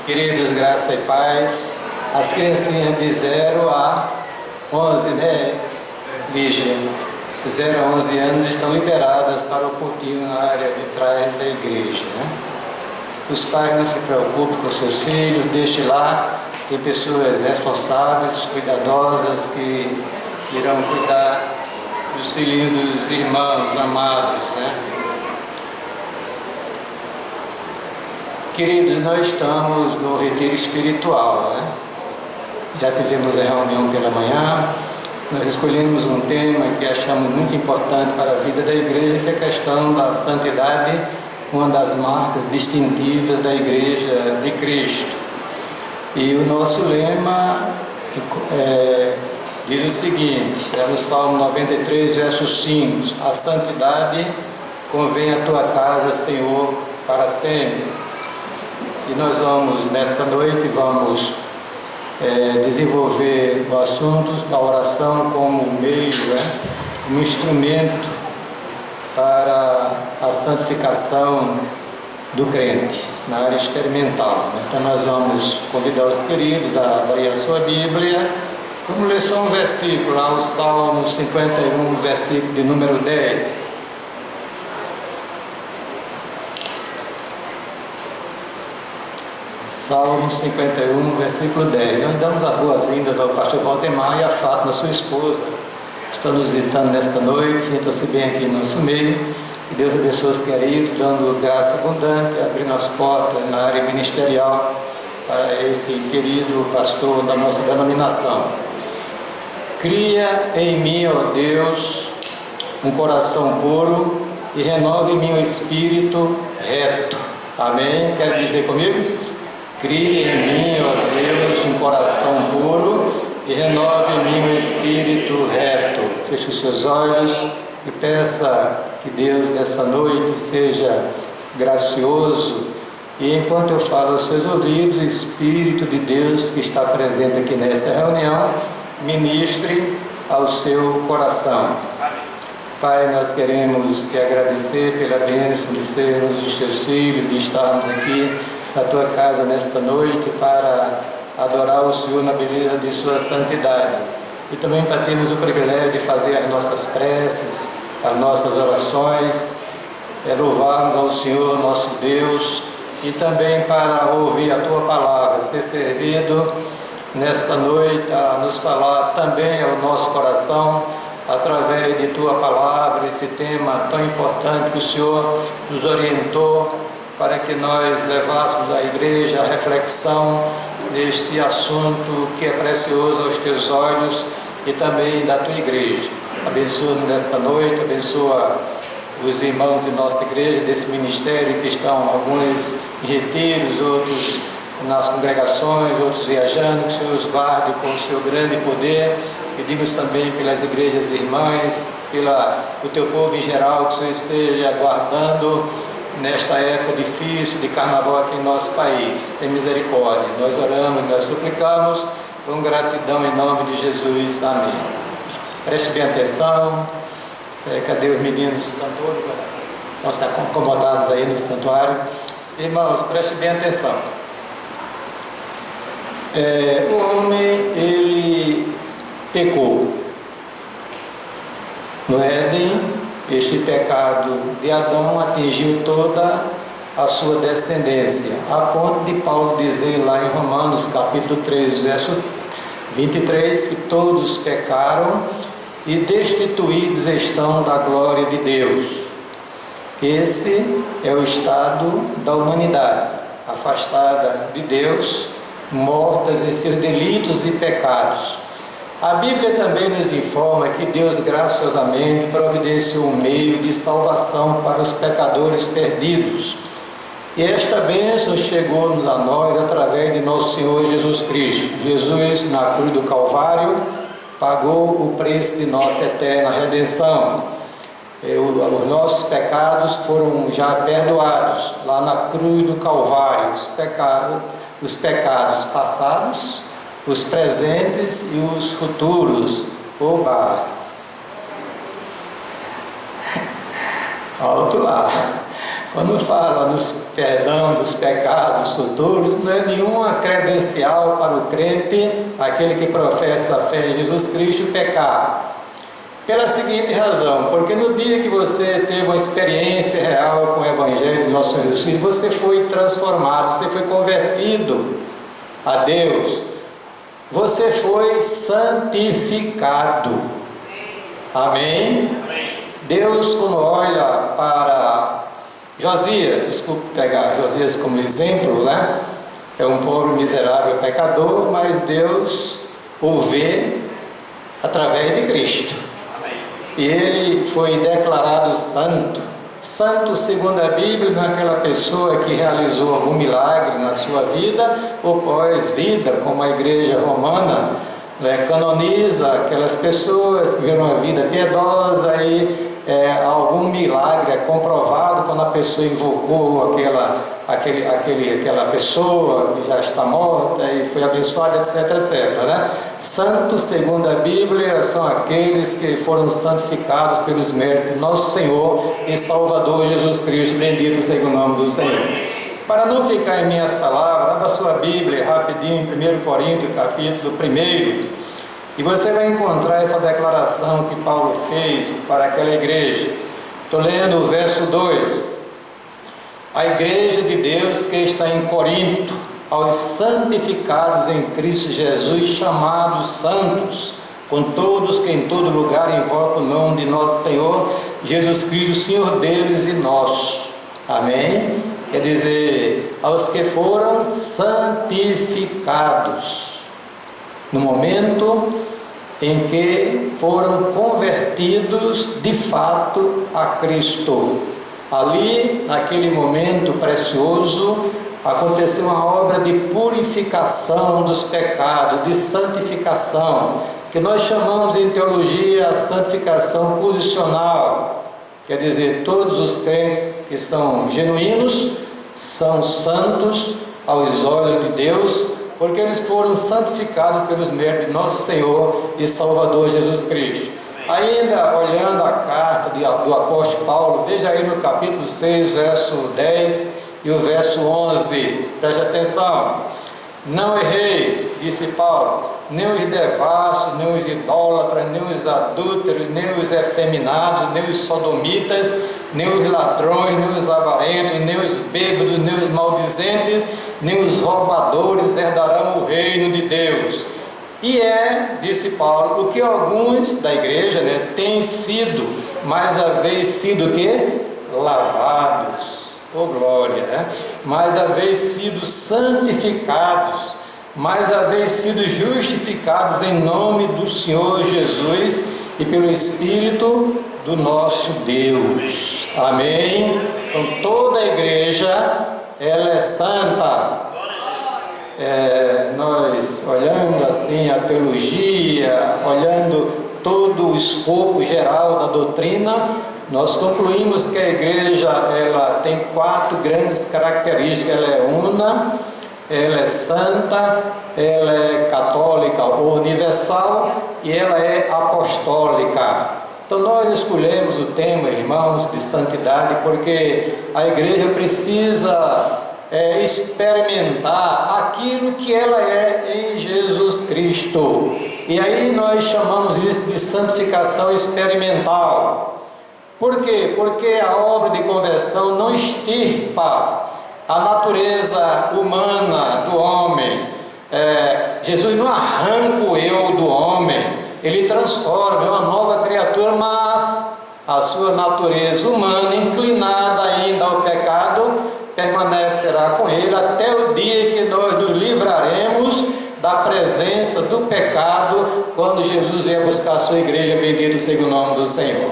Queridos, graça e paz. As criancinhas de 0 a 11, né, Lígia? 0 a 11 anos estão liberadas para o cultinho na área de trás da igreja, né? Os pais não se preocupem com seus filhos, deixe lá. Tem pessoas responsáveis, cuidadosas, que irão cuidar dos filhinhos dos irmãos amados, né? Queridos, nós estamos no retiro espiritual, né? Já tivemos a reunião pela manhã. Nós escolhemos um tema que achamos muito importante para a vida da igreja, que é a questão da santidade, uma das marcas distintivas da igreja de Cristo. E o nosso lema diz o seguinte, é no Salmo 93, verso 5: a santidade convém à tua casa, Senhor, para sempre. E nós vamos, nesta noite, desenvolver o assunto da oração como meio, um instrumento para a santificação do crente, na área experimental. Então nós vamos convidar os queridos a abrir a sua Bíblia. Vamos ler só um versículo, lá o Salmo 51, versículo de número 10. Salmo 51, versículo 10. Nós damos as boas-vindas ao pastor Valdemar e a Fátima, sua esposa. Estão nos visitando nesta noite, sintam-se bem aqui no nosso meio. Que Deus abençoe os queridos, dando graça abundante, abrindo as portas na área ministerial para esse querido pastor da nossa denominação. Cria em mim, ó Deus, um coração puro e renove em mim o espírito reto. Amém? Quer dizer comigo? Cria em mim, ó Deus, um coração puro e renove em mim o espírito reto. Feche os seus olhos e peça que Deus nessa noite seja gracioso, e enquanto eu falo aos seus ouvidos, o Espírito de Deus que está presente aqui nessa reunião ministre ao seu coração. Pai, nós queremos te agradecer pela bênção de sermos os teus filhos, de estarmos aqui na tua casa nesta noite para adorar o Senhor na beleza de sua santidade, e também para termos o privilégio de fazer as nossas preces, as nossas orações, louvarmos ao Senhor nosso Deus, e também para ouvir a tua palavra, ser servido nesta noite a nos falar também ao nosso coração através de tua palavra, esse tema tão importante que o Senhor nos orientou para que nós levássemos à igreja a reflexão deste assunto que é precioso aos teus olhos e também da tua igreja. Abençoa-nos nesta noite, abençoa os irmãos de nossa igreja, desse ministério que estão, alguns em retiros, outros nas congregações, outros viajando, que o Senhor os guarde com o seu grande poder. Pedimos também pelas igrejas irmãs, pelo teu povo em geral, que o Senhor esteja guardando nesta época difícil de carnaval aqui em nosso país. Tem misericórdia. Nós oramos, nós suplicamos com gratidão em nome de Jesus. Amém. Preste bem atenção. Cadê os meninos cantores? Estão acomodados aí no santuário. Irmãos, preste bem atenção. O homem, ele pecou no Éden. Este pecado de Adão atingiu toda a sua descendência, a ponto de Paulo dizer lá em Romanos capítulo 3, verso 23, que todos pecaram e destituídos estão da glória de Deus. Esse é o estado da humanidade, afastada de Deus, mortas em seus delitos e pecados. A Bíblia também nos informa que Deus graciosamente providenciou um meio de salvação para os pecadores perdidos. E esta bênção chegou-nos a nós através de nosso Senhor Jesus Cristo. Jesus, na cruz do Calvário, pagou o preço de nossa eterna redenção. Os nossos pecados foram já perdoados lá na cruz do Calvário. Os pecados passados, os presentes e os futuros. Oba! Alto lá! Quando fala nos perdão dos pecados futuros, não é nenhuma credencial para o crente, aquele que professa a fé em Jesus Cristo, pecar. Pela seguinte razão, porque no dia que você teve uma experiência real com o Evangelho do nosso Senhor Jesus Cristo, você foi transformado, você foi convertido a Deus, você foi santificado. Amém? Deus, quando olha para Josias, desculpe pegar Josias como exemplo, né? É um pobre, miserável pecador, mas Deus o vê através de Cristo. E ele foi declarado santo. Santo, segundo a Bíblia, não é aquela pessoa que realizou algum milagre na sua vida ou pós-vida, como a igreja romana, né, canoniza aquelas pessoas que viveram uma vida piedosa e algum milagre é comprovado quando a pessoa invocou aquela pessoa que já está morta e foi abençoada, etc, etc, né? Santos, segundo a Bíblia, são aqueles que foram santificados pelos méritos do nosso Senhor e Salvador Jesus Cristo, bendito seja o nome do Senhor. Para não ficar em minhas palavras, abra sua Bíblia rapidinho, em 1 Coríntios, capítulo 1, e você vai encontrar essa declaração que Paulo fez para aquela igreja. Estou lendo o verso 2. A igreja de Deus que está em Corinto, aos santificados em Cristo Jesus, chamados santos, com todos que em todo lugar invocam o nome de nosso Senhor Jesus Cristo, Senhor deles e nosso. Amém? Quer dizer, aos que foram santificados, no momento em que foram convertidos de fato a Cristo. Ali, naquele momento precioso, aconteceu uma obra de purificação dos pecados, de santificação, que nós chamamos em teologia a santificação posicional. Quer dizer, todos os crentes que são genuínos são santos aos olhos de Deus, porque eles foram santificados pelos méritos de nosso Senhor e Salvador Jesus Cristo. Ainda olhando a carta do apóstolo Paulo, veja aí no capítulo 6, verso 10 e o verso 11, preste atenção. Não erreis, disse Paulo, nem os devassos, nem os idólatras, nem os adúlteros, nem os efeminados, nem os sodomitas, nem os ladrões, nem os avarentos, nem os bêbados, nem os maldizentes, nem os roubadores herdarão o reino de Deus. E disse Paulo, o que alguns da igreja, têm sido, mais haveis sido o quê? Lavados. Oh glória, mais haveis sido santificados, mais haveis sido justificados em nome do Senhor Jesus e pelo Espírito do nosso Deus. Amém? Então toda a igreja, ela é santa. Nós olhando assim a teologia, olhando todo o escopo geral da doutrina, nós concluímos que a igreja ela tem 4 grandes características. Ela é una, ela é santa, ela é católica ou universal e ela é apostólica. Então nós escolhemos o tema, irmãos, de santidade, porque a igreja precisa experimentar aquilo que ela é em Jesus Cristo. E aí nós chamamos isso de santificação experimental. Por quê? Porque a obra de conversão não extirpa a natureza humana do homem. Jesus não arranca o eu do homem, ele transforma, é uma nova criatura, mas a sua natureza humana, inclinada ainda ao pecado, permanecerá com ele até o dia que nós nos livraremos da presença do pecado, quando Jesus vier buscar a sua igreja, bendito seja o nome do Senhor.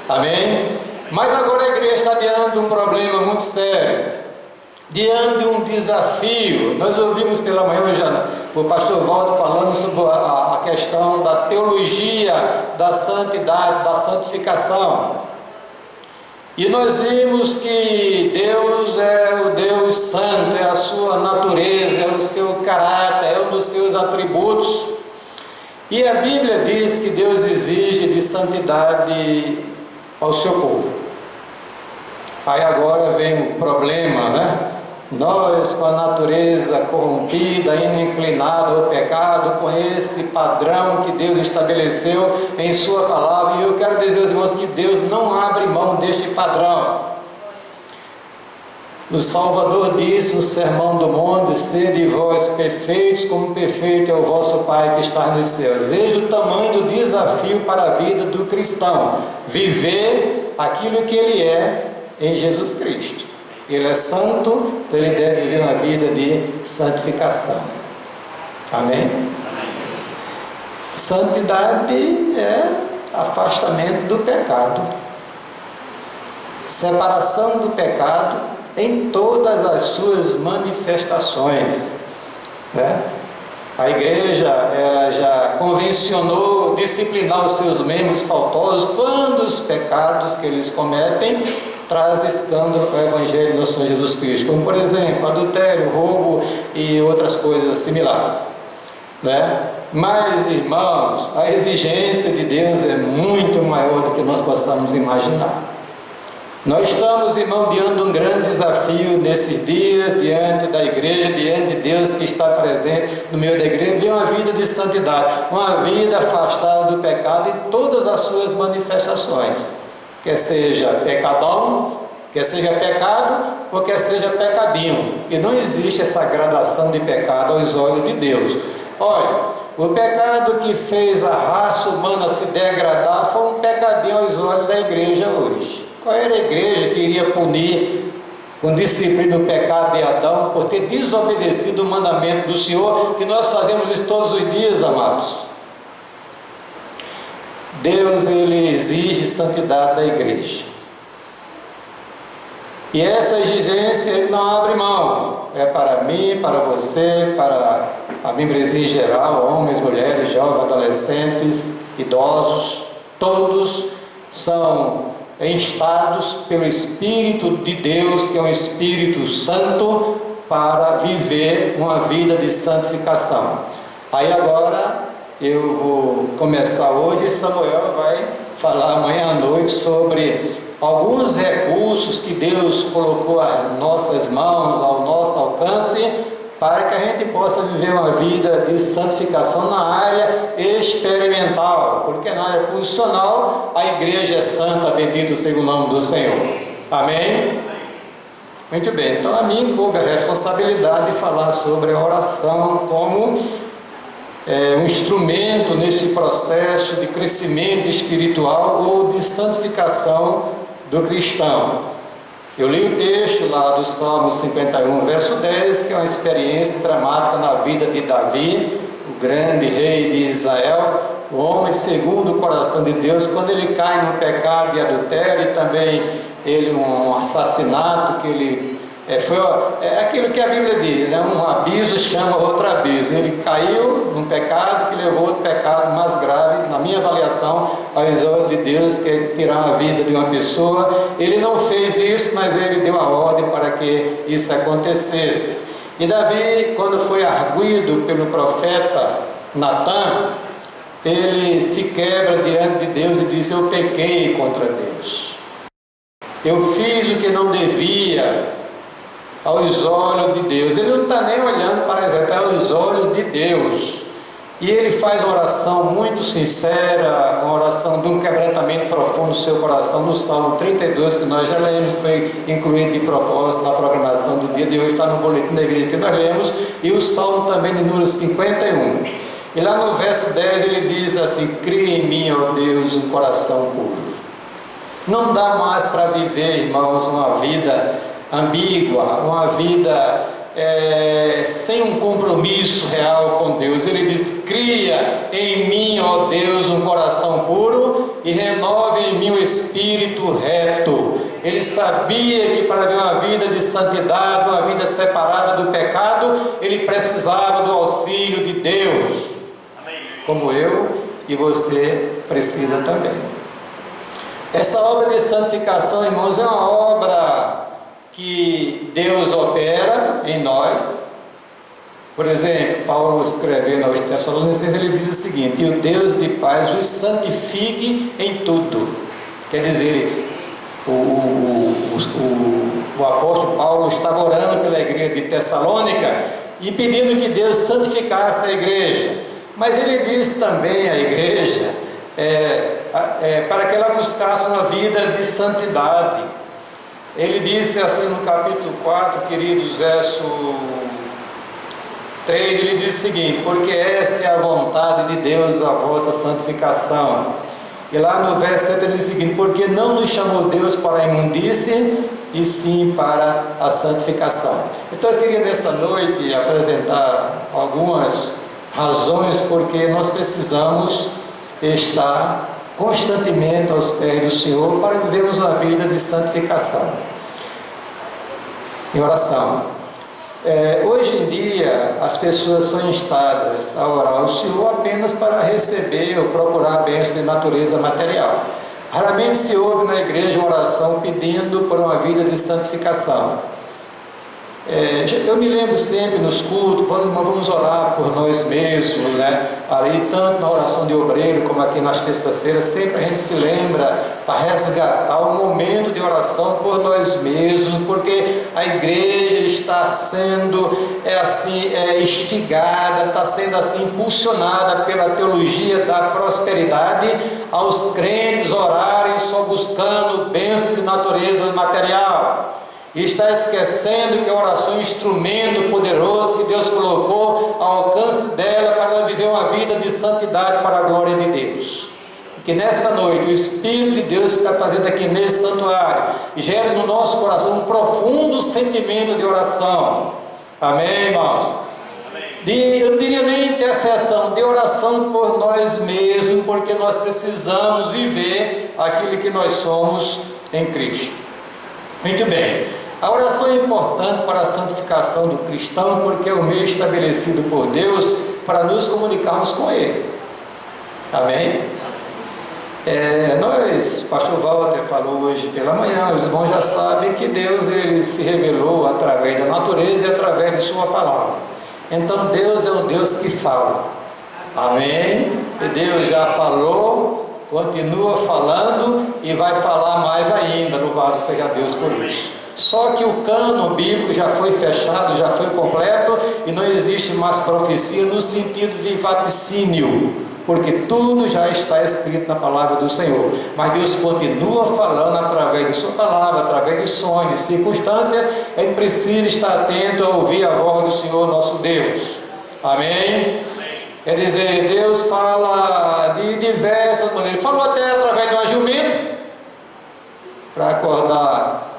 Amém? Mas agora a igreja está diante de um problema muito sério, diante de um desafio. Nós ouvimos pela manhã hoje o pastor Walter falando sobre a questão da teologia da santidade, da santificação. E nós vimos que Deus é o Deus santo, é a sua natureza, é o seu caráter, é um dos seus atributos. E a Bíblia diz que Deus exige de santidade ao seu povo. Aí agora vem o problema, né? Nós, com a natureza corrompida, indo inclinada ao pecado, com esse padrão que Deus estabeleceu em Sua palavra, e eu quero dizer aos irmãos que Deus não abre mão deste padrão. O Salvador disse no Sermão do Monte: sede vós perfeitos, como perfeito é o vosso Pai que está nos céus. Veja o tamanho do desafio para a vida do cristão: viver aquilo que ele é em Jesus Cristo. Ele é santo, então ele deve viver uma vida de santificação. Amém? Santidade é afastamento do pecado, separação do pecado em todas as suas manifestações, né? A igreja, ela já convencionou disciplinar os seus membros faltosos quando os pecados que eles cometem traz escândalo para o Evangelho do nosso Senhor Jesus Cristo, como por exemplo adultério, roubo e outras coisas similares, né? Mas, irmãos, a exigência de Deus é muito maior do que nós possamos imaginar. Nós estamos, irmão, diante de um grande desafio nesses dias, diante da igreja, diante de Deus que está presente no meio da igreja, viver uma vida de santidade, uma vida afastada do pecado em todas as suas manifestações, quer seja pecadão, quer seja pecado, ou quer seja pecadinho, e não existe essa gradação de pecado aos olhos de Deus. Olha, o pecado que fez a raça humana se degradar foi um pecadinho aos olhos da igreja hoje. Qual era a igreja que iria punir com disciplina o pecado de Adão por ter desobedecido o mandamento do Senhor, que nós fazemos isso todos os dias, amados? Deus, ele exige santidade da igreja, e essa exigência ele não abre mão. É para mim, para você, para a membresia em geral, homens, mulheres, jovens, adolescentes, idosos, todos são instados pelo Espírito de Deus, que é um Espírito Santo, para viver uma vida de santificação. Aí agora eu vou começar hoje, e Samuel vai falar amanhã à noite sobre alguns recursos que Deus colocou às nossas mãos, ao nosso alcance, para que a gente possa viver uma vida de santificação na área experimental, porque na área funcional a igreja é santa, bendito seja o nome do Senhor. Amém? Muito bem, então a mim coube a responsabilidade de falar sobre a oração como um instrumento neste processo de crescimento espiritual ou de santificação do cristão. Eu li o texto lá do Salmo 51, verso 10, que é uma experiência dramática na vida de Davi, o grande rei de Israel, o homem segundo o coração de Deus, quando ele cai no pecado de adultério e também um assassinato que ele foi aquilo que a Bíblia diz, né? Um abismo chama outro abismo. Ele caiu num pecado que levou outro pecado mais grave, na minha avaliação, aos olhos de Deus, que é tirar a vida de uma pessoa. Ele não fez isso, mas ele deu a ordem para que isso acontecesse. E Davi, quando foi arguido pelo profeta Natã, ele se quebra diante de Deus e diz: eu pequei contra Deus, eu fiz o que não devia aos olhos de Deus. Ele não está nem olhando para Israel, está aos olhos de Deus. E ele faz uma oração muito sincera, uma oração de um quebrantamento profundo no seu coração, no Salmo 32, que nós já lemos, que foi incluído de propósito na programação do dia de hoje, está no boletim da igreja que nós lemos, e o Salmo também de número 51. E lá no verso 10 ele diz assim: cria em mim, ó Deus, um coração puro. Não dá mais para viver, irmãos, uma vida ambígua, uma vida sem um compromisso real com Deus. Ele diz: cria em mim, ó Deus, um coração puro e renove em mim um espírito reto. Ele sabia que para viver uma vida de santidade, uma vida separada do pecado, ele precisava do auxílio de Deus. Amém. Como eu e você precisa também. Essa obra de santificação, irmãos, é uma obra que Deus opera em nós. Por exemplo, Paulo escrevendo aos Tessalonicenses, ele diz o seguinte: e o Deus de paz os santifique em tudo. Quer dizer, o apóstolo Paulo estava orando pela igreja de Tessalônica e pedindo que Deus santificasse a igreja. Mas ele disse também à igreja para que ela buscasse uma vida de santidade. Ele disse assim no capítulo 4, queridos, verso 3, ele diz o seguinte: porque esta é a vontade de Deus, a vossa santificação. E lá no verso 7 ele diz o seguinte: porque não nos chamou Deus para a imundície, e sim para a santificação. Então eu queria nesta noite apresentar algumas razões porque nós precisamos estar constantemente aos pés do Senhor para vivermos uma vida de santificação. Em oração. Hoje em dia as pessoas são instadas a orar ao Senhor apenas para receber ou procurar bênçãos de natureza material. Raramente se ouve na igreja uma oração pedindo por uma vida de santificação. Eu me lembro sempre nos cultos, vamos orar por nós mesmos, né? Ali, tanto na oração de obreiro como aqui nas terças-feiras, sempre a gente se lembra para resgatar o momento de oração por nós mesmos, porque a igreja está sendo instigada, está sendo assim impulsionada pela teologia da prosperidade aos crentes orarem só buscando bênçãos de natureza material. E está esquecendo que a oração é um instrumento poderoso que Deus colocou ao alcance dela para ela viver uma vida de santidade para a glória de Deus. E que nesta noite o Espírito de Deus está fazendo aqui nesse santuário e gere no nosso coração um profundo sentimento de oração. Amém, irmãos? Eu não diria nem intercessão, de oração por nós mesmos, porque nós precisamos viver aquilo que nós somos em Cristo. Muito bem. A oração é importante para a santificação do cristão, porque é o meio estabelecido por Deus para nos comunicarmos com Ele. Amém? O pastor Walter falou hoje pela manhã, os irmãos já sabem que Deus ele se revelou através da natureza e através de sua palavra. Então Deus é um Deus que fala. Amém? E Deus já falou, continua falando e vai falar mais ainda. Louvado seja Deus por isso. Só que o cânon bíblico já foi fechado, já foi completo e não existe mais profecia no sentido de vaticínio, porque tudo já está escrito na palavra do Senhor. Mas Deus continua falando através de sua palavra, através de sonhos, circunstâncias. A gente precisa estar atento a ouvir a voz do Senhor nosso Deus. Amém? Quer dizer, Deus fala de diversas maneiras. Ele falou até através de uma jumenta para acordar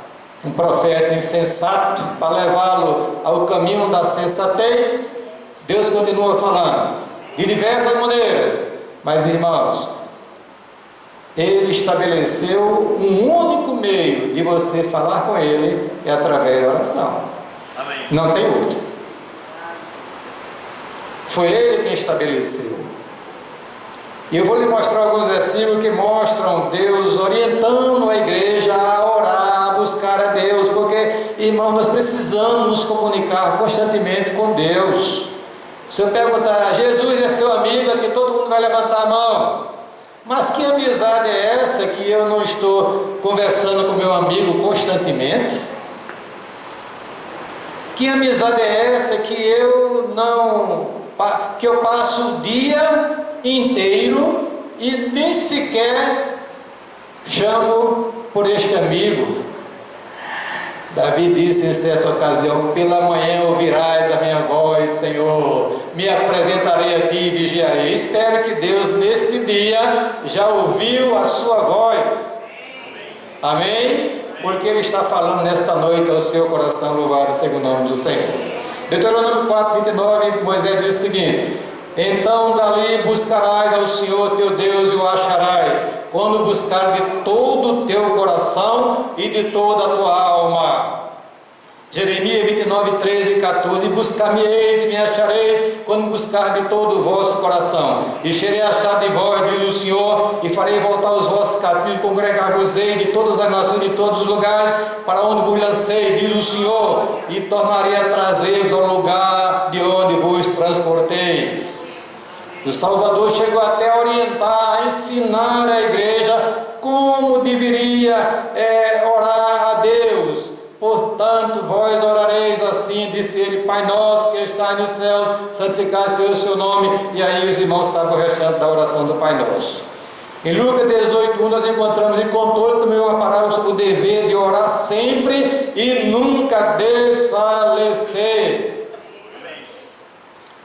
um profeta insensato, para levá-lo ao caminho da sensatez. Deus continua falando de diversas maneiras. Mas, irmãos, Ele estabeleceu um único meio de você falar com Ele, é através da oração. Amém. Não tem outro. Foi Ele quem estabeleceu. E eu vou lhe mostrar alguns versículos que mostram Deus orientando a igreja a orar, a buscar a Deus, porque, irmãos, nós precisamos nos comunicar constantemente com Deus. Se eu perguntar, Jesus é seu amigo, aqui todo mundo vai levantar a mão. Mas que amizade é essa que eu não estou conversando com meu amigo constantemente? Que amizade é essa que eu passo o dia inteiro e nem sequer chamo por este amigo? Davi disse em certa ocasião: pela manhã ouvirás a minha voz, Senhor, me apresentarei a ti e vigiarei. Espero que Deus neste dia já ouviu a sua voz. Amém? Porque Ele está falando nesta noite ao seu coração. Louvado seja o nome do Senhor. Deuteronômio 4:29, Moisés diz o seguinte: então dali buscarás ao Senhor teu Deus e o acharás, quando buscar de todo o teu coração e de toda a tua alma. Jeremias 29:13-14: buscar-me-eis e me achareis, quando buscar de todo o vosso coração, e serei achado de vós, diz o Senhor, e farei voltar os vossos cativos, congregar-vos-ei de todas as nações, de todos os lugares, para onde vos lancei, diz o Senhor, e tornarei a trazer-vos ao lugar de onde vos transporteis. O Salvador chegou até a orientar, a ensinar a igreja como deveria orar a Deus. Portanto, vós orareis assim, disse ele: Pai nosso que está nos céus, santificado seja o seu nome. E aí os irmãos sabem o restante da oração do Pai Nosso. Em Lucas 18:1 nós encontramos em controle também uma palavra sobre o dever de orar sempre e nunca desfalecer.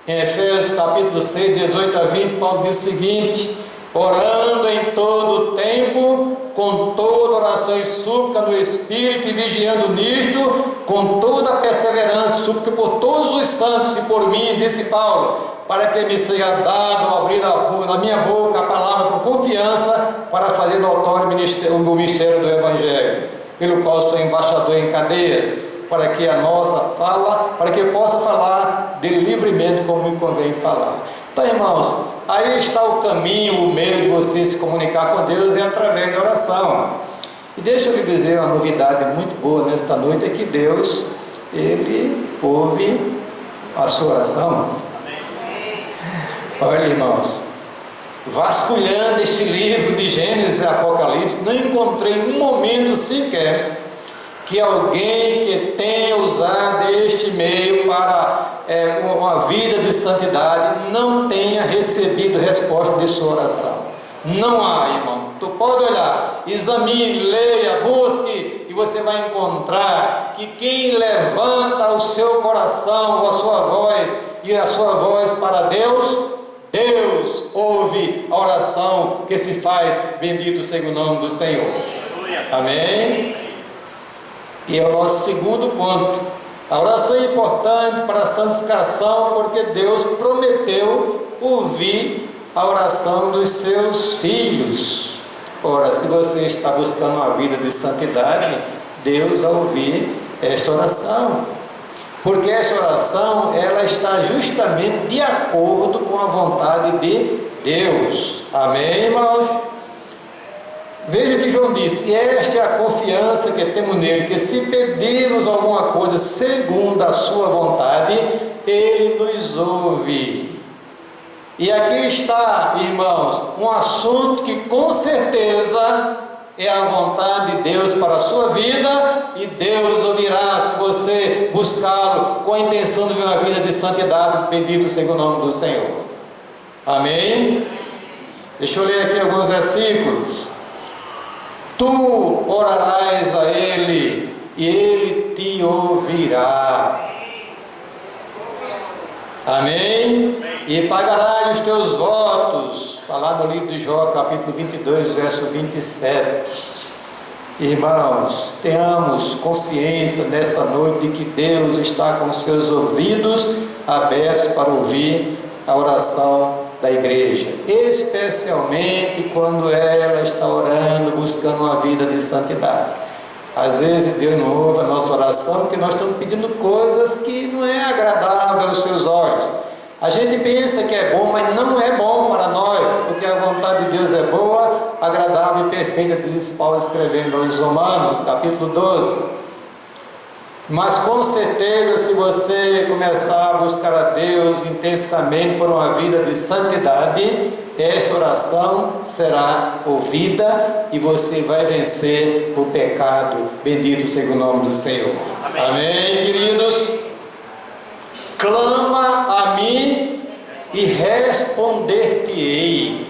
Em Efésios capítulo 6, 18 a 20, Paulo diz o seguinte: orando em todo o tempo, com toda oração e súplica no Espírito, e vigiando nisto, com toda a perseverança, súplica por todos os santos e por mim, disse Paulo, para que me seja dado abrir na minha boca a palavra com confiança, para fazer notório o mistério do Evangelho, pelo qual sou embaixador em cadeias, para que eu possa falar dele livremente como me convém falar. Então, irmãos, aí está o caminho, o meio de você se comunicar com Deus é através da oração. E deixa eu lhe dizer uma novidade muito boa nesta noite, é que Deus, Ele ouve a sua oração. Olha, irmãos, vasculhando este livro de Gênesis e Apocalipse, não encontrei um momento sequer que alguém que tenha usado este meio para uma vida de santidade não tenha recebido resposta de sua oração. Não há, irmão. Tu pode olhar, examine, leia, busque, e você vai encontrar que quem levanta o seu coração, a sua voz e a sua voz para Deus, Deus ouve a oração que se faz, bendito seja o nome do Senhor. Amém? E é o nosso segundo ponto. A oração é importante para a santificação, porque Deus prometeu ouvir a oração dos seus filhos. Ora, se você está buscando uma vida de santidade, Deus vai ouvir esta oração, porque esta oração, ela está justamente de acordo com a vontade de Deus. Amém, irmãos? Veja que João disse: esta é a confiança que temos nele, que se pedirmos alguma coisa segundo a sua vontade, ele nos ouve. E aqui está, irmãos, um assunto que com certeza é a vontade de Deus para a sua vida, e Deus ouvirá se você buscá-lo com a intenção de viver uma vida de santidade, bendito seja o nome do Senhor. Amém? Deixa eu ler aqui alguns versículos. Tu orarás a Ele, e Ele te ouvirá. Amém? E pagarás os teus votos. Está lá no livro de Jó, capítulo 22, verso 27. Irmãos, tenhamos consciência nesta noite de que Deus está com seus ouvidos abertos para ouvir a oração da igreja, especialmente quando ela está orando, buscando uma vida de santidade. Às vezes Deus não ouve a nossa oração porque nós estamos pedindo coisas que não é agradável aos seus olhos. A gente pensa que é bom, mas não é bom para nós, porque a vontade de Deus é boa, agradável e perfeita, diz Paulo escrevendo aos Romanos, capítulo 12. Mas com certeza, se você começar a buscar a Deus intensamente por uma vida de santidade, esta oração será ouvida e você vai vencer o pecado. Bendito seja o nome do Senhor. Amém, amém, queridos? Clama a mim e responder-te-ei.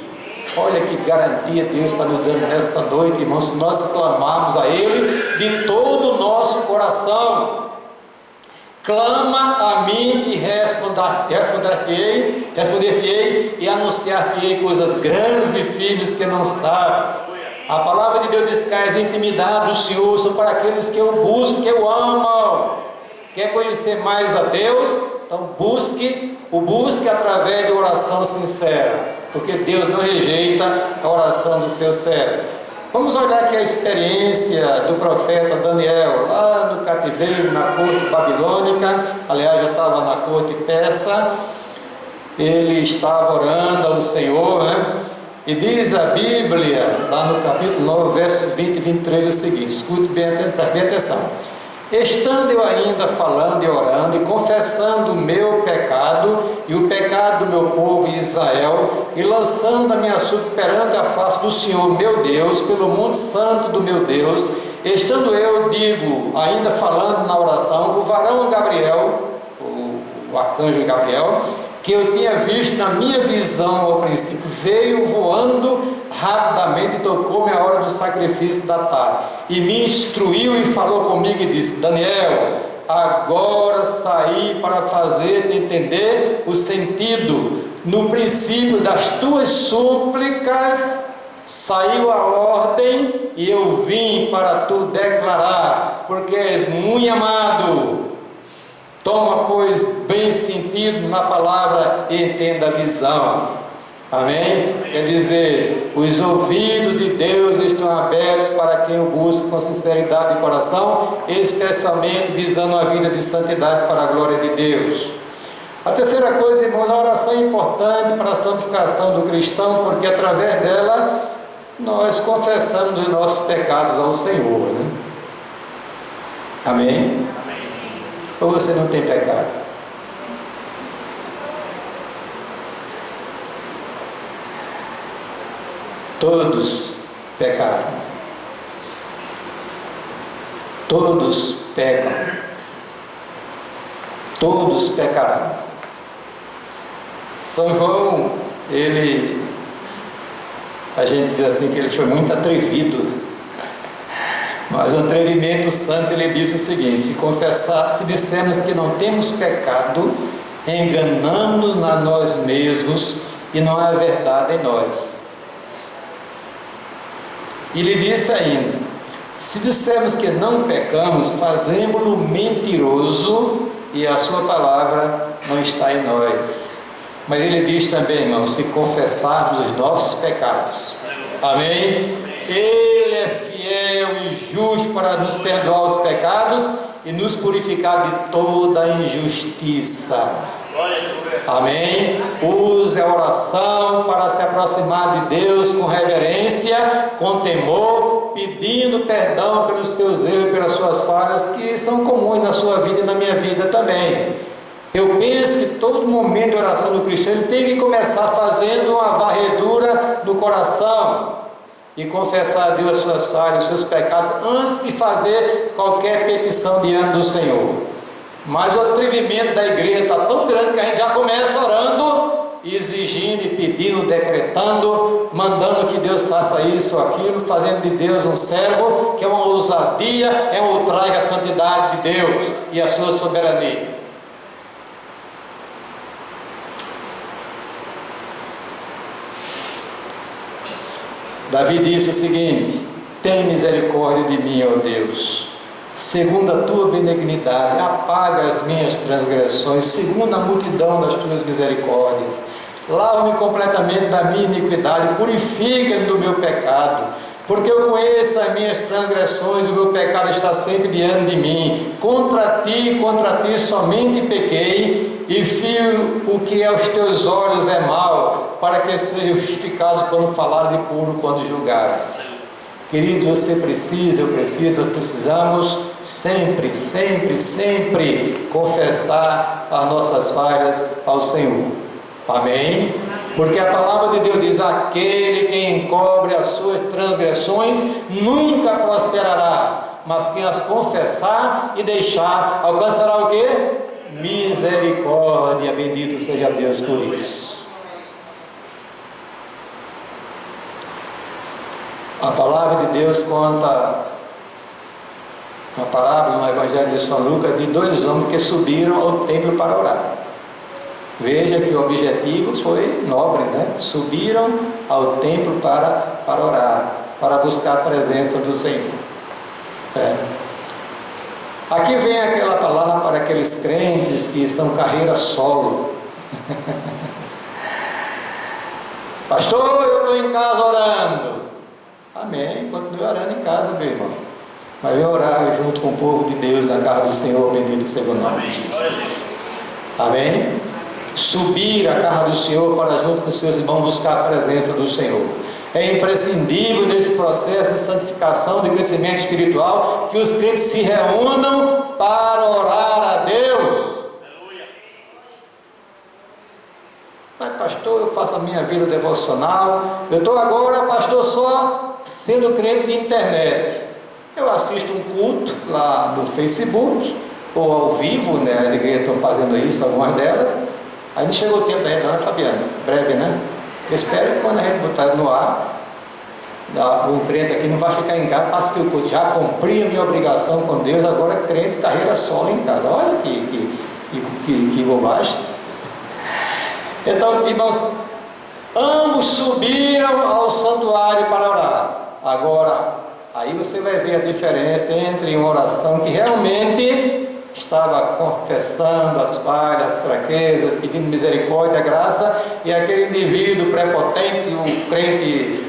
Olha que garantia Deus está nos dando nesta noite, irmãos, se nós clamarmos a Ele de todo o nosso coração. Clama a mim e responder-te-ei e anunciar-te-ei coisas grandes e firmes que não sabes. A palavra de Deus diz que as intimidades do Senhor são para aqueles que eu busco, que eu amo. Quer conhecer mais a Deus? Então busque através de oração sincera, porque Deus não rejeita a oração do seu servo. Vamos olhar aqui a experiência do profeta Daniel, lá no cativeiro, na corte babilônica. Aliás, já estava na corte persa. Ele estava orando ao Senhor, né? E diz a Bíblia, lá no capítulo 9, versos 20 e 23, o seguinte: escute bem, preste bem atenção. Estando eu ainda falando e orando e confessando o meu pecado e o pecado do meu povo Israel, e lançando a minha súplica perante a face do Senhor meu Deus, pelo monte santo do meu Deus, estando eu, digo, ainda falando na oração, o varão Gabriel, o arcanjo Gabriel, que eu tinha visto na minha visão ao princípio, veio voando rapidamente e tocou-me a hora do sacrifício da tarde, e me instruiu e falou comigo e disse: Daniel, agora saí para fazer-te entender o sentido. No princípio das tuas súplicas saiu a ordem, e eu vim para tu declarar, porque és muito amado. Toma, pois, bem sentido na palavra e entenda a visão. Amém? Quer dizer, os ouvidos de Deus estão abertos para quem o busca com sinceridade de coração, especialmente visando a vida de santidade para a glória de Deus. A terceira coisa, irmãos, a oração é importante para a santificação do cristão, porque através dela nós confessamos os nossos pecados ao Senhor, né? Amém? Ou você não tem pecado? Todos pecaram. Todos pecam. Todos pecaram. São João, a gente diz assim que ele foi muito atrevido. Mas o atrevimento santo, ele disse o seguinte: se dissermos que não temos pecado, enganamos-nos a nós mesmos e não há verdade em nós. E ele disse ainda: se dissermos que não pecamos, fazemos-lo mentiroso e a sua palavra não está em nós. Mas ele diz também, irmãos, se confessarmos os nossos pecados, amém? Ele é fiel e justo para nos perdoar os pecados e nos purificar de toda injustiça. Amém? Use a oração para se aproximar de Deus com reverência, com temor, pedindo perdão pelos seus erros e pelas suas falhas, que são comuns na sua vida e na minha vida também. Eu penso que todo momento de oração do cristão ele tem que começar fazendo uma varredura no coração e confessar a Deus as suas falhas, os seus pecados, antes de fazer qualquer petição diante do Senhor. Mas o atrevimento da igreja está tão grande que a gente já começa orando, exigindo e pedindo, decretando, mandando que Deus faça isso ou aquilo, fazendo de Deus um servo, que é uma ousadia, é um ultraje à santidade de Deus e a sua soberania. Davi disse o seguinte: tem misericórdia de mim, ó Deus, segundo a tua benignidade, apaga as minhas transgressões, segundo a multidão das tuas misericórdias, lava-me completamente da minha iniquidade, purifica-me do meu pecado, porque eu conheço as minhas transgressões e o meu pecado está sempre diante de mim. Contra ti somente pequei, e fio o que aos teus olhos é mal, para que sejam justificados quando falar de puro, quando julgares. Queridos, você precisa, eu preciso, nós precisamos sempre, sempre, sempre confessar as nossas falhas ao Senhor. Amém? Porque a palavra de Deus diz: aquele que encobre as suas transgressões nunca prosperará, mas quem as confessar e deixar alcançará o quê? Misericórdia. Bendito seja Deus por isso. A palavra de Deus conta uma parábola no Evangelho de São Lucas de dois homens que subiram ao templo para orar. Veja que o objetivo foi nobre, né? Subiram ao templo para orar, para buscar a presença do Senhor. Aqui vem aquela palavra para aqueles crentes que são carreira solo. Pastor, eu estou em casa orando. Amém, continue orando em casa, meu irmão. Mas vem orar junto com o povo de Deus na casa do Senhor, bendito seja o nome de Jesus. Amém? Subir a casa do Senhor para junto com seus irmãos buscar a presença do Senhor. É imprescindível nesse processo de santificação, de crescimento espiritual, que os crentes se reúnam para orar a Deus. Mas pastor, eu faço a minha vida devocional, eu estou agora, pastor, só sendo crente de internet. Eu assisto um culto lá no Facebook, ou ao vivo, né? As igrejas estão fazendo isso, algumas delas. Aí não chegou o tempo da reunião, Fabiano, breve, né? Eu espero que quando a gente botar no ar, o crente aqui não vai ficar em casa, passa que eu já cumpri a minha obrigação com Deus, agora é crente, carreira solo em casa. Olha que bobagem. Então, irmãos, ambos subiram ao santuário para orar. Agora, aí você vai ver a diferença entre uma oração que realmente estava confessando as falhas, as fraquezas, pedindo misericórdia, graça, e aquele indivíduo prepotente, o crente,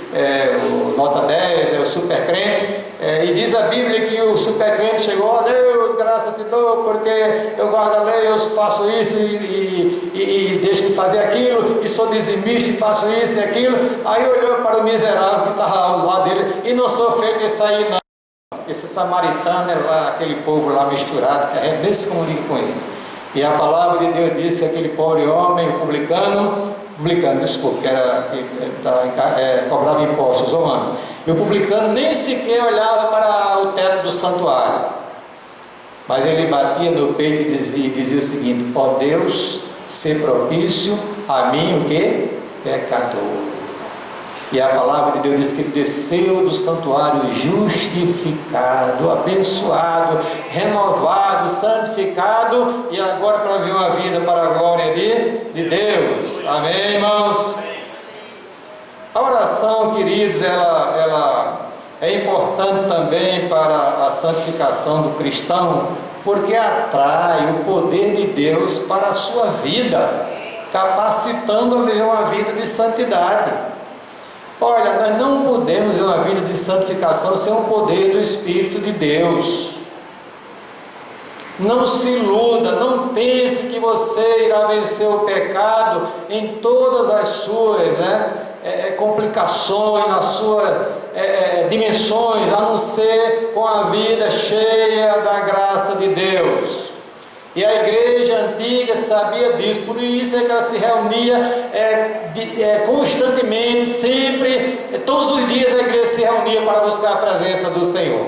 o nota 10, o super crente, e diz a Bíblia que o super crente chegou, ó Deus, graças te dou, porque eu guardo a lei, eu faço isso e deixo de fazer aquilo, e sou dizimista e faço isso e aquilo. Aí olhou para o miserável que estava ao lado dele, e não sou feito isso aí não. Esse samaritano é lá, aquele povo lá misturado, que a gente nem se comunica com ele. E a palavra de Deus disse que aquele pobre homem, o publicano, desculpa, que cobrava impostos romanos. E o publicano nem sequer olhava para o teto do santuário. Mas ele batia no peito e dizia o seguinte: ó Deus, ser propício a mim, o quê? Pecador. E a palavra de Deus diz que ele desceu do santuário justificado, abençoado, renovado, santificado, e agora para viver uma vida para a glória de Deus. Amém, irmãos? A oração, queridos, ela é importante também para a santificação do cristão, porque atrai o poder de Deus para a sua vida, capacitando a viver uma vida de santidade. Olha, nós não podemos ter uma vida de santificação sem o poder do Espírito de Deus. Não se iluda, não pense que você irá vencer o pecado em todas as suas complicações, nas suas dimensões, a não ser com a vida cheia da graça de Deus. E a igreja antiga sabia disso, por isso é que ela se reunia constantemente, sempre, todos os dias a igreja se reunia para buscar a presença do Senhor.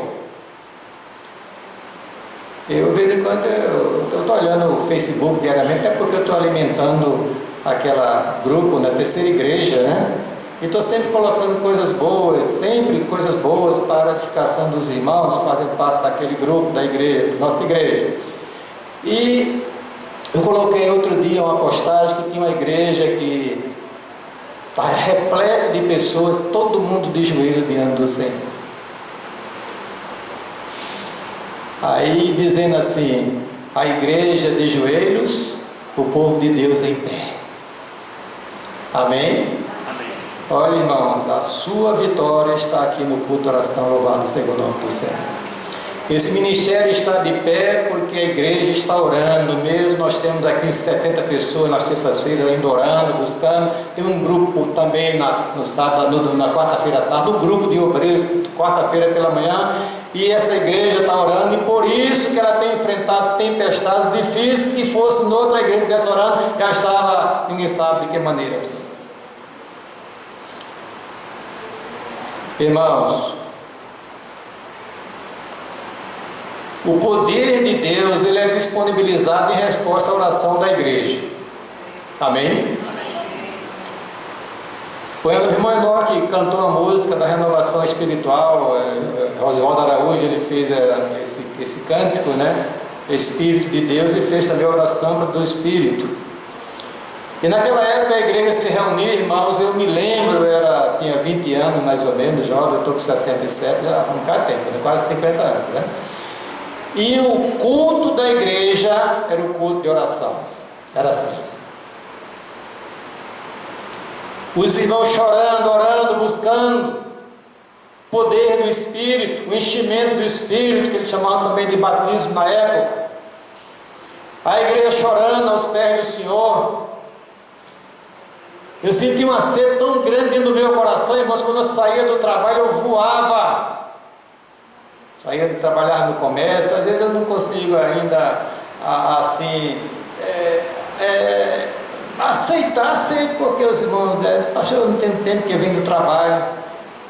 Eu, de vez em quando, eu estou olhando o Facebook diariamente, até porque eu estou alimentando aquela grupo na terceira igreja, né? E estou sempre colocando coisas boas, sempre coisas boas para a edificação dos irmãos, fazem parte daquele grupo da igreja, nossa igreja. E eu coloquei outro dia uma postagem que tinha uma igreja que está repleta de pessoas, todo mundo de joelhos diante do Senhor. Aí dizendo assim: a igreja de joelhos, o povo de Deus em pé. Amém? Amém. Olha, irmãos, a sua vitória está aqui no culto de oração, louvado seja o nome do Senhor. Esse ministério está de pé porque a igreja está orando mesmo. Nós temos aqui 70 pessoas nas terças-feiras ainda orando, buscando. Tem um grupo também no sábado, na quarta-feira à tarde, um grupo de obreiros, quarta-feira pela manhã. E essa igreja está orando, e por isso que ela tem enfrentado tempestades difíceis. Que fosse em outra igreja que estivesse orando, já estava, ninguém sabe de que maneira. Irmãos, o poder de Deus, ele é disponibilizado em resposta à oração da igreja. Amém? Quando o irmão Enoque cantou a música da renovação espiritual, Rosvaldo Araújo, ele fez esse cântico, né? Espírito de Deus, e fez também a oração do Espírito. E naquela época a igreja se reunia, irmãos, eu me lembro, tinha 20 anos mais ou menos, jovem, eu estou com 67, já há um bocado de tempo, quase 50 anos, né? E o culto da igreja era o culto de oração, era assim. Os irmãos chorando, orando, buscando poder do Espírito, o enchimento do Espírito, que eles chamavam também de batismo na época. A igreja chorando aos pés do Senhor. Eu senti uma sede tão grande dentro do meu coração, irmãos, quando eu saía do trabalho eu voava. Saía de trabalhar no comércio, às vezes eu não consigo ainda, assim, aceitar, porque os irmãos dizem, pastor, eu não tenho tempo que eu venho do trabalho.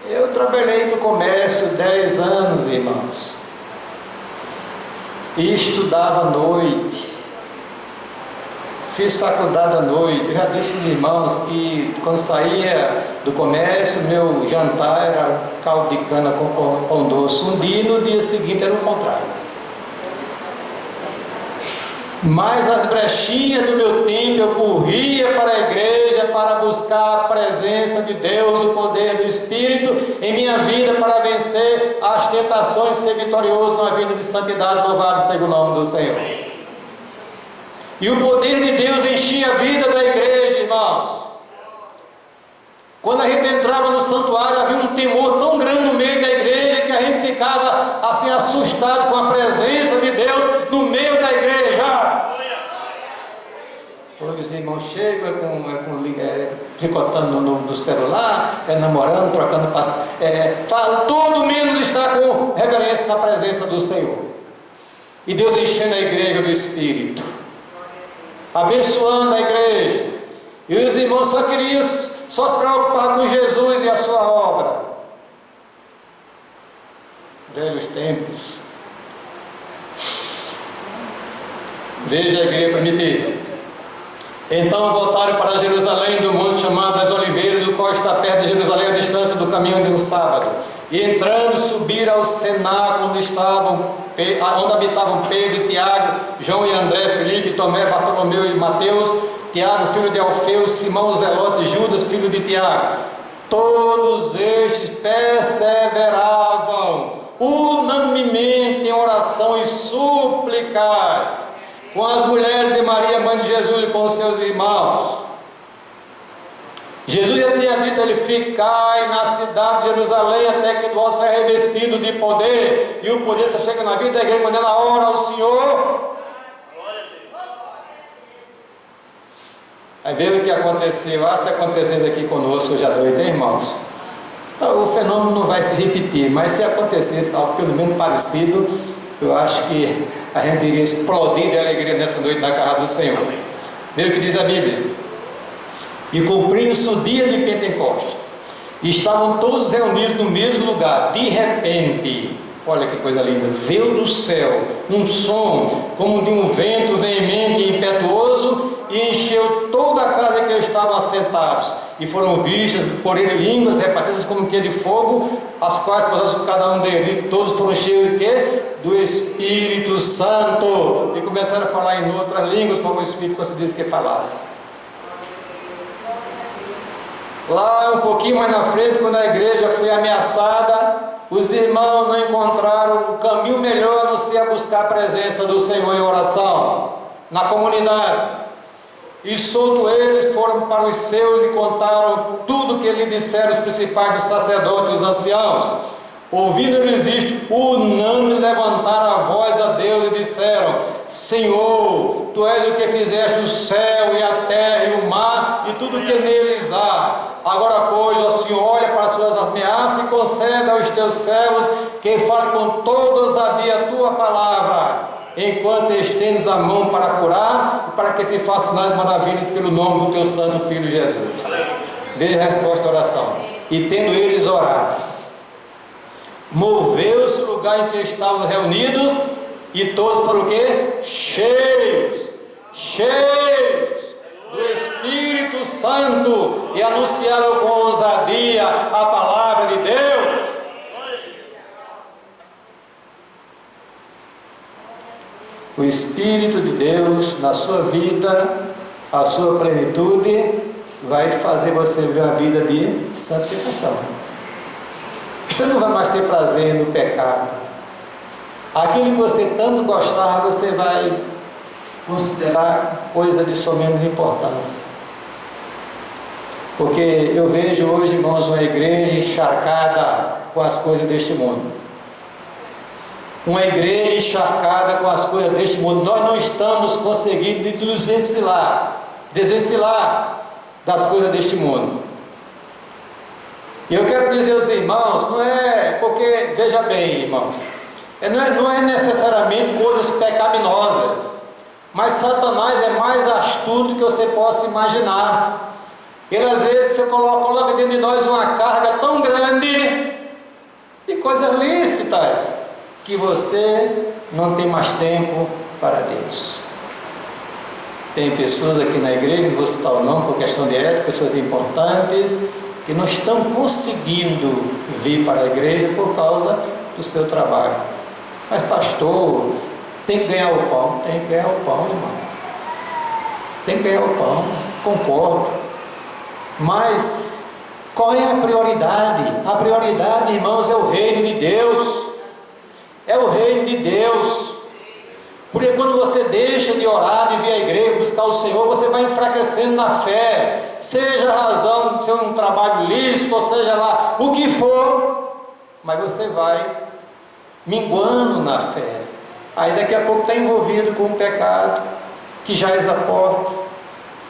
Eu trabalhei no comércio 10 anos, irmãos, e estudava à noite, fiz faculdade à noite. Eu já disse aos irmãos que quando saía do comércio, meu jantar era caldo de cana com pão doce um dia, e no dia seguinte era o contrário. Mas as brechinhas do meu tempo eu corria para a igreja para buscar a presença de Deus, o poder do Espírito em minha vida, para vencer as tentações e ser vitorioso na vida de santidade. Louvado seja o nome do Senhor. E o poder de Deus enchia a vida da igreja, irmãos. Quando a gente entrava no santuário, havia um temor tão grande no meio da igreja que a gente ficava assim assustado com a presença de Deus no meio da igreja. Hoje os irmãos chegam tricotando no celular, namorando, trocando passo, todo menos está com reverência na presença do Senhor. E Deus enchendo a igreja do Espírito, abençoando a igreja. E os irmãos só queriam se preocupar com Jesus e a sua obra. Velhos tempos. Veja a igreja primitiva. Então voltaram para Jerusalém, do monte chamado das Oliveiras, do qual está perto de Jerusalém, a distância do caminho de um sábado. E entrando, subiram ao cenáculo onde habitavam Pedro e Tiago, João e André, Filipe, Tomé, Bartolomeu e Mateus, Tiago, filho de Alfeu, Simão Zelote, Judas, filho de Tiago. Todos estes perseveravam unanimemente em oração e súplicas com as mulheres de Maria, mãe de Jesus, e com os seus irmãos. Jesus já tinha dito a ele: ficai na cidade de Jerusalém até que vós seja revestido de poder. E o poder só chega na vida da igreja quando ela ora ao Senhor. Aí veja o que aconteceu, se acontecendo aqui conosco hoje à noite, hein, irmãos? Então, o fenômeno não vai se repetir, mas se acontecesse algo pelo menos parecido, eu acho que a gente iria explodir de alegria nessa noite na casa do Senhor. Veja o que diz a Bíblia. E cumpriu-se o dia de Pentecostes, e estavam todos reunidos no mesmo lugar. De repente, olha que coisa linda, veio do céu um som como de um vento veemente e impetuoso, e encheu toda a casa em que estavam assentados, e foram vistas por ele línguas repartidas como que de fogo, as quais pousaram cada um deles, e todos foram cheios de quê? Do Espírito Santo, e começaram a falar em outras línguas, como o Espírito conseguisse que falasse. Lá um pouquinho mais na frente, quando a igreja foi ameaçada, os irmãos não encontraram o caminho melhor a não ser buscar a presença do Senhor em oração, na comunidade. E solto eles foram para os seus e contaram tudo o que lhe disseram os principais dos sacerdotes e os anciãos. Ouvindo eles isto, unânimes levantaram a voz a Deus e disseram: Senhor, Tu és o que fizeste o céu e a terra e o mar e tudo o que neles há. Agora, pois, ó Senhor, olha para as suas ameaças e conceda aos Teus servos que falem com toda ousadia a Tua palavra, enquanto estendes a mão para curar e para que se façam sinais maravilhas pelo nome do Teu Santo Filho Jesus. Veja a resposta da oração. E tendo eles orado, moveu-se o lugar em que estavam reunidos, e todos foram o quê? Cheios do Espírito Santo, e anunciaram com ousadia a palavra de Deus. O Espírito de Deus na sua vida, a sua plenitude, vai fazer você ver a vida de santificação. Você não vai mais ter prazer no pecado. Aquilo que você tanto gostava, você vai considerar coisa de somente importância. Porque eu vejo hoje, irmãos, uma igreja encharcada com as coisas deste mundo. Uma igreja encharcada com as coisas deste mundo. Nós não estamos conseguindo nos desvencilhar das coisas deste mundo. E eu quero dizer aos irmãos, não é porque, veja bem, irmãos, não é necessariamente coisas pecaminosas, mas Satanás é mais astuto que você possa imaginar. Ele às vezes coloca dentro de nós uma carga tão grande de coisas lícitas que você não tem mais tempo para Deus. Tem pessoas aqui na igreja, não vou citar o nome por questão de ética, pessoas importantes, que não estão conseguindo vir para a igreja por causa do seu trabalho. Mas pastor, tem que ganhar o pão. Tem que ganhar o pão, irmão. Tem que ganhar o pão, concordo. Mas qual é a prioridade? A prioridade, irmãos, é o reino de Deus. É o reino de Deus. Porque quando você deixa de orar, de vir à igreja, buscar o Senhor, você vai enfraquecendo na fé, seja a razão de ser um trabalho lícito, ou seja lá o que for, mas você vai minguando na fé. Aí daqui a pouco está envolvido com o pecado, que já exaporta.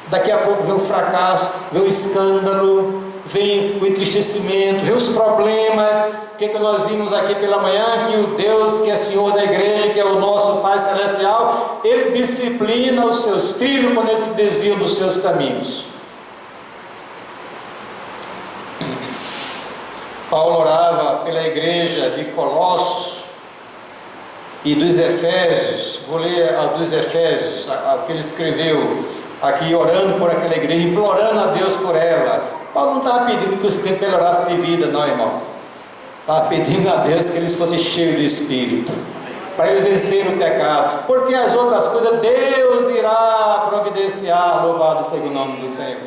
Daqui a pouco vem o fracasso, vem o escândalo, vem o entristecimento, vem os problemas. O que nós vimos aqui pela manhã? Que o Deus que é Senhor da igreja, que é o nosso Pai Celestial, Ele disciplina os seus filhos quando eles se desviam dos seus caminhos. Paulo orava pela igreja de Colossos e dos Efésios. Vou ler a dos Efésios, o que ele escreveu aqui, orando por aquela igreja, implorando a Deus por ela. Paulo não estava pedindo que os crentes melhorassem de vida, não, irmãos. Estava pedindo a Deus que eles fossem cheios do Espírito, para eles vencerem o pecado, porque as outras coisas Deus irá providenciar. Louvado seja o nome do Senhor.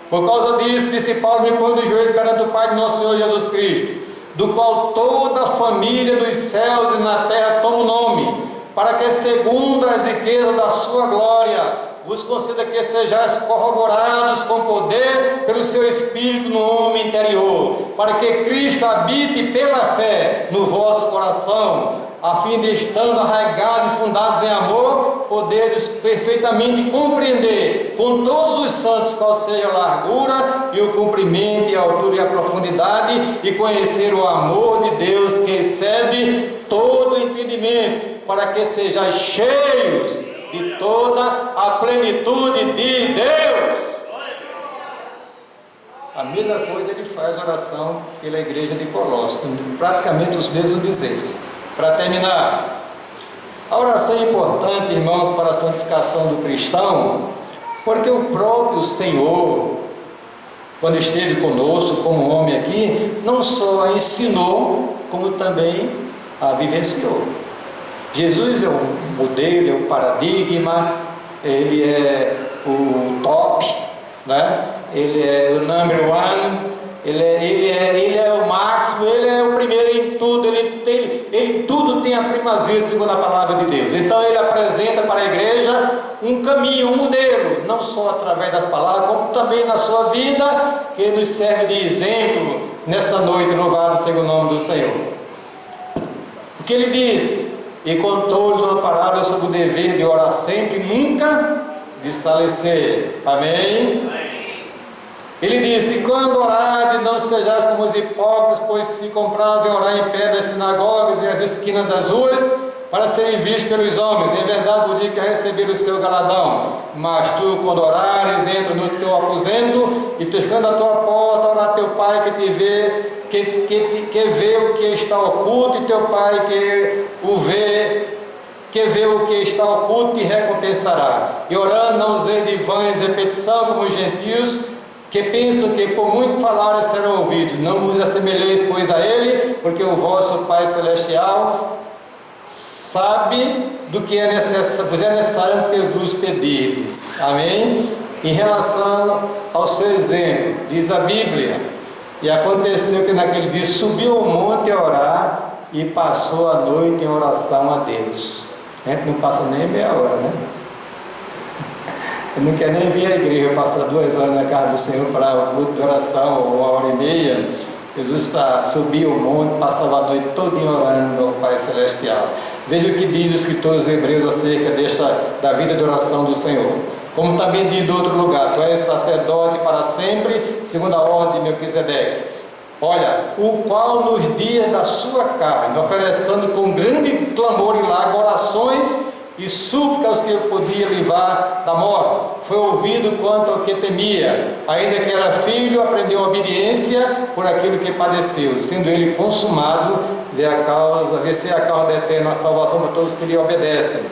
Por causa disso, disse Paulo, me põe no joelho perante o Pai de nosso Senhor Jesus Cristo, do qual toda a família dos céus e na terra toma o nome, para que segundo as riquezas da sua glória vos conceda que sejais corroborados com poder pelo seu Espírito no homem interior, para que Cristo habite pela fé no vosso coração, a fim de, estando arraigados e fundados em amor, poderes perfeitamente compreender com todos os santos qual seja a largura e o comprimento e a altura e a profundidade, e conhecer o amor de Deus que excede todo entendimento, para que sejais cheios de toda a plenitude de Deus. A mesma coisa ele faz oração pela igreja de Colossos, praticamente os mesmos dizeres. Para terminar, a oração é importante, irmãos, para a santificação do cristão, porque o próprio Senhor, quando esteve conosco como homem aqui, não só a ensinou, como também a vivenciou. Jesus é um modelo, é um paradigma, ele é o top, né? Ele é o number one, ele é o máximo, ele é o primeiro em tudo, ele tudo tem a primazia segundo a palavra de Deus. Então ele apresenta para a igreja um caminho, um modelo, não só através das palavras, como também na sua vida, que nos serve de exemplo nesta noite. Louvado seja o nome do Senhor. O que ele diz? E contou-lhes uma parábola sobre o dever de orar sempre e nunca desfalecer. Amém? Ele disse: quando orardes, não sejais como os hipócritas, pois se comprazem orar em pé das sinagogas e as esquinas das ruas, para serem vistos pelos homens. Em verdade vos digo que receber o seu galardão. Mas tu, quando orares, entra no teu aposento e fechando a tua porta, ora a teu Pai que te vê, que vê o que está oculto, e teu Pai que vê o que está oculto te recompensará. E orando, não useis de vãs repetição como os gentios, que pensam que por muito falarem serão ouvidos. Não vos assemelheis, pois, a ele, porque o vosso Pai Celestial sabe do que é necessário que vos pedirdes. Amém? Em relação ao seu exemplo, diz a Bíblia: e aconteceu que naquele dia subiu ao monte a orar e passou a noite em oração a Deus. A gente não passa nem meia hora, né? Eu não quero nem vir à igreja, passar 2 horas na casa do Senhor para o culto de oração, ou 1h30. Jesus subiu ao monte, passava a noite toda orando ao Pai Celestial. Veja o que diz o escritor dos Hebreus acerca da vida de oração do Senhor. Como também diz em outro lugar: tu és sacerdote para sempre, segundo a ordem de Melquisedeque. Olha, o qual nos dias da sua carne, oferecendo com grande clamor e lágrimas orações e súplica aos que podia livrar da morte, foi ouvido quanto ao que temia, ainda que era filho, aprendeu obediência por aquilo que padeceu, sendo ele consumado, vê a causa da eterna salvação para todos que lhe obedecem.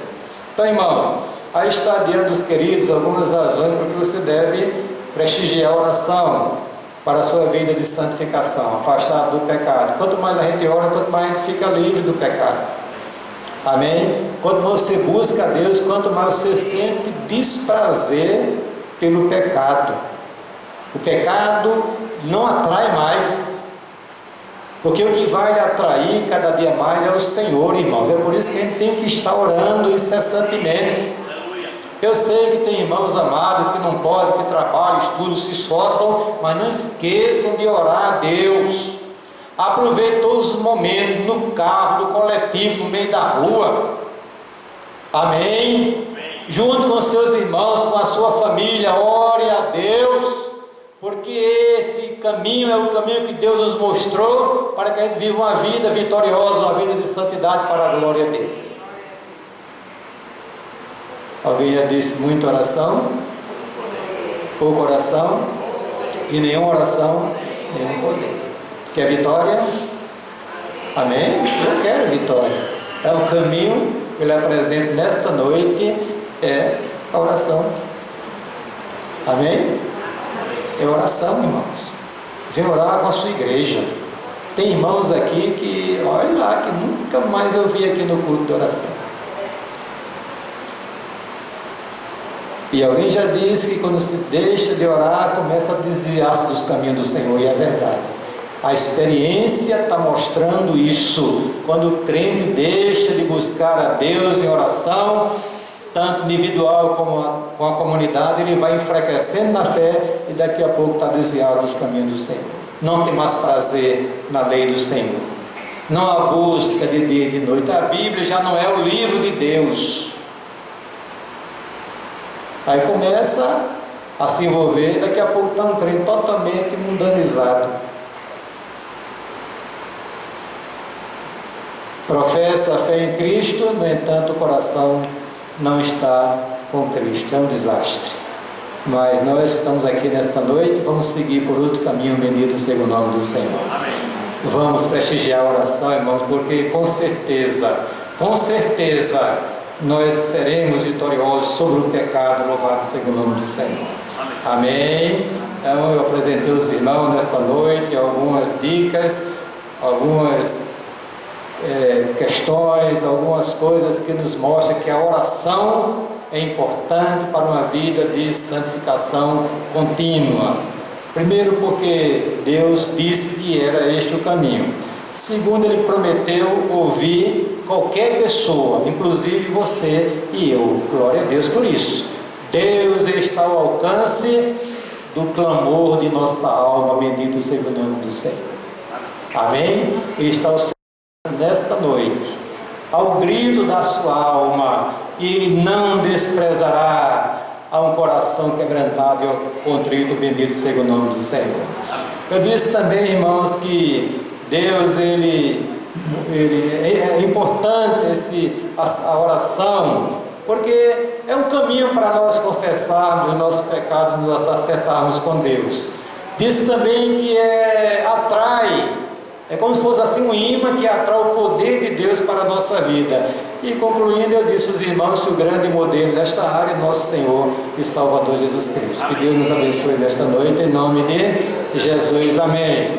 Então, irmãos, aí está diante dos queridos algumas razões por que você deve prestigiar a oração para a sua vida de santificação, afastado do pecado. Quanto mais a gente ora, quanto mais a gente fica livre do pecado. Amém? Quanto você busca a Deus, quanto mais você sente desprazer pelo pecado. O pecado não atrai mais, porque o que vai lhe atrair cada dia mais é o Senhor, irmãos. É por isso que a gente tem que estar orando incessantemente. Eu sei que tem irmãos amados que não podem, que trabalham, estudam, se esforçam, mas não esqueçam de orar a Deus. Aproveite todos os momentos, no carro, no coletivo, no meio da rua. Amém? Junto com seus irmãos, com a sua família, ore a Deus, porque esse caminho é o caminho que Deus nos mostrou para que a gente viva uma vida vitoriosa, uma vida de santidade para a glória dele. Alguém já disse muita oração, pouca oração e nenhuma oração, nenhum poder. Quer vitória? Amém? Eu quero vitória. É o caminho que ele apresenta nesta noite, é a oração. Amém? É oração, irmãos. Vem orar com a sua igreja. Tem irmãos aqui que, olha lá, que nunca mais eu vi aqui no culto de oração. E alguém já disse que quando se deixa de orar, começa a desviar-se dos caminhos do Senhor, e é verdade. A experiência está mostrando isso. Quando o crente deixa de buscar a Deus em oração, tanto individual como com a comunidade, ele vai enfraquecendo na fé e daqui a pouco está desviado dos caminhos do Senhor. Não tem mais prazer na lei do Senhor. Não há busca de dia e de noite. A Bíblia já não é o livro de Deus. Aí começa a se envolver, daqui a pouco está um crente totalmente mundanizado. Professa a fé em Cristo, no entanto o coração não está com Cristo. É um desastre. Mas nós estamos aqui nesta noite, vamos seguir por outro caminho, bendito seja o nome do Senhor. Amém. Vamos prestigiar a oração, irmãos, porque com certeza, nós seremos vitoriosos sobre o pecado, louvado seja o nome do Senhor. Amém. Então eu apresentei aos irmãos nesta noite algumas dicas, algumas questões, algumas coisas que nos mostram que a oração é importante para uma vida de santificação contínua. Primeiro, porque Deus disse que era este o caminho. Segundo, Ele prometeu ouvir qualquer pessoa, inclusive você e eu. Glória a Deus por isso. Deus está ao alcance do clamor de nossa alma, bendito seja o nome do Senhor. Amém? Ele está ao alcance nesta noite, ao grito da sua alma, e Ele não desprezará a um coração quebrantado e contrito, bendito seja o nome do Senhor. Eu disse também, irmãos, que Deus, Ele é importante a oração, porque é um caminho para nós confessarmos os nossos pecados e nos acertarmos com Deus. Disse também que atrai, é como se fosse assim um imã que atrai o poder de Deus para a nossa vida. E concluindo, eu disse aos irmãos que o grande modelo nesta área é nosso Senhor e Salvador Jesus Cristo. Que Deus nos abençoe nesta noite, em nome de Jesus. Amém.